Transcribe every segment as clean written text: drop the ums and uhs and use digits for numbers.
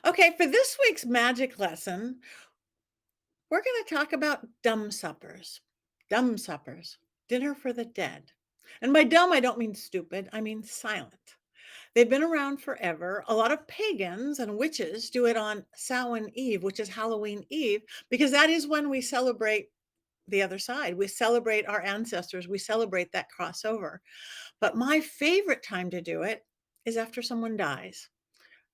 Okay, for this week's magic lesson, we're going to talk about dumb suppers. Dumb suppers, dinner for the dead. And by dumb, I don't mean stupid, I mean silent. They've been around forever. A lot of pagans and witches do it on Samhain Eve, which is Halloween Eve, because that is when we celebrate the other side. We celebrate our ancestors. We celebrate that crossover. But my favorite time to do it is after someone dies.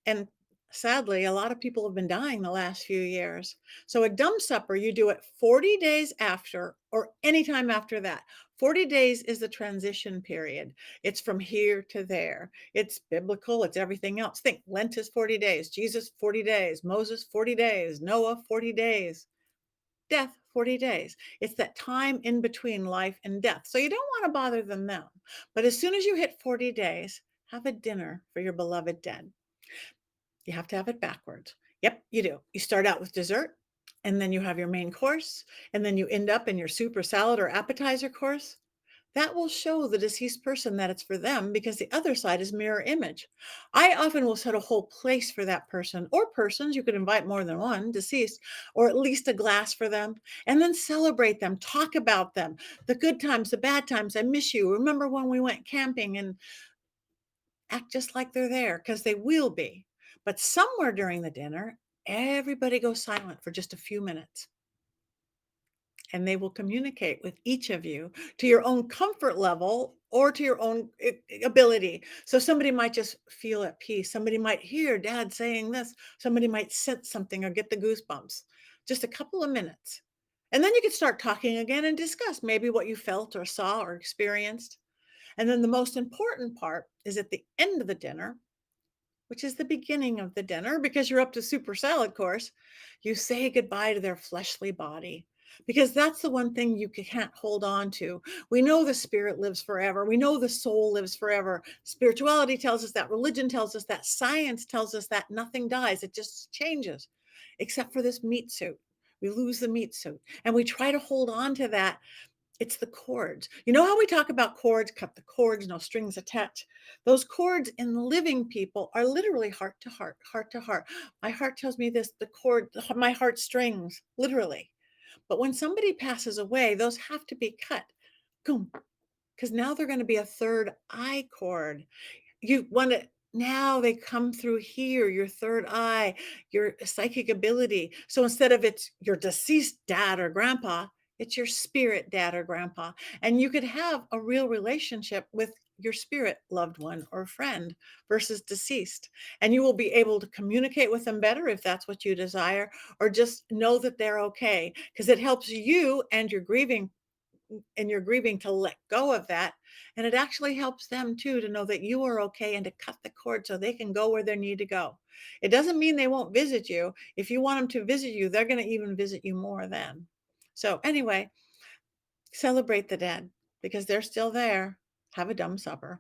And sadly, a lot of people have been dying the last few years. So a dumb supper, you do it 40 days after or anytime after that. 40 days is the transition period. It's from here to there. It's biblical, it's everything else. Think Lent is 40 days, Jesus 40 days, Moses 40 days, Noah 40 days, death 40 days. It's that time in between life and death. So you don't want to bother them now. But as soon as you hit 40 days, have a dinner for your beloved dead. You have to have it backwards. Yep, you do. You start out with dessert, and then you have your main course, and then you end up in your soup or salad or appetizer course. That will show the deceased person that it's for them because the other side is mirror image. I often will set a whole place for that person or persons. You could invite more than one deceased, or at least a glass for them, and then celebrate them, talk about them, the good times, the bad times. I miss you. Remember when we went camping, and act just like they're there because they will be. But somewhere during the dinner, everybody goes silent for just a few minutes and they will communicate with each of you to your own comfort level or to your own ability. So somebody might just feel at peace. Somebody might hear dad saying this. Somebody might sense something or get the goosebumps. Just a couple of minutes. And then you can start talking again and discuss maybe what you felt or saw or experienced. And then the most important part is at the end of the dinner, which is the beginning of the dinner because you're up to super salad course, you say goodbye to their fleshly body because that's the one thing you can't hold on to. We know the spirit lives forever. We know the soul lives forever. Spirituality tells us that. Religion tells us that. Science tells us that nothing dies. It just changes, except for this meat suit. We lose the meat suit and we try to hold on to that. It's the cords. You know how we talk about cords, cut the cords, no strings attached. Those cords in living people are literally heart to heart, heart to heart. My heart tells me this, the cord, my heart strings, literally. But when somebody passes away, those have to be cut. Boom. Because now they're going to be a third eye cord. You want to now they come through here, your third eye, your psychic ability. So instead of it's your deceased dad or grandpa, it's your spirit dad or grandpa. And you could have a real relationship with your spirit loved one or friend versus deceased. And you will be able to communicate with them better if that's what you desire, or just know that they're okay because it helps you and you're grieving to let go of that. And it actually helps them too to know that you are okay and to cut the cord so they can go where they need to go. It doesn't mean they won't visit you. If you want them to visit you, they're going to even visit you more then. So, anyway, celebrate the dead because they're still there. Have a dumb supper.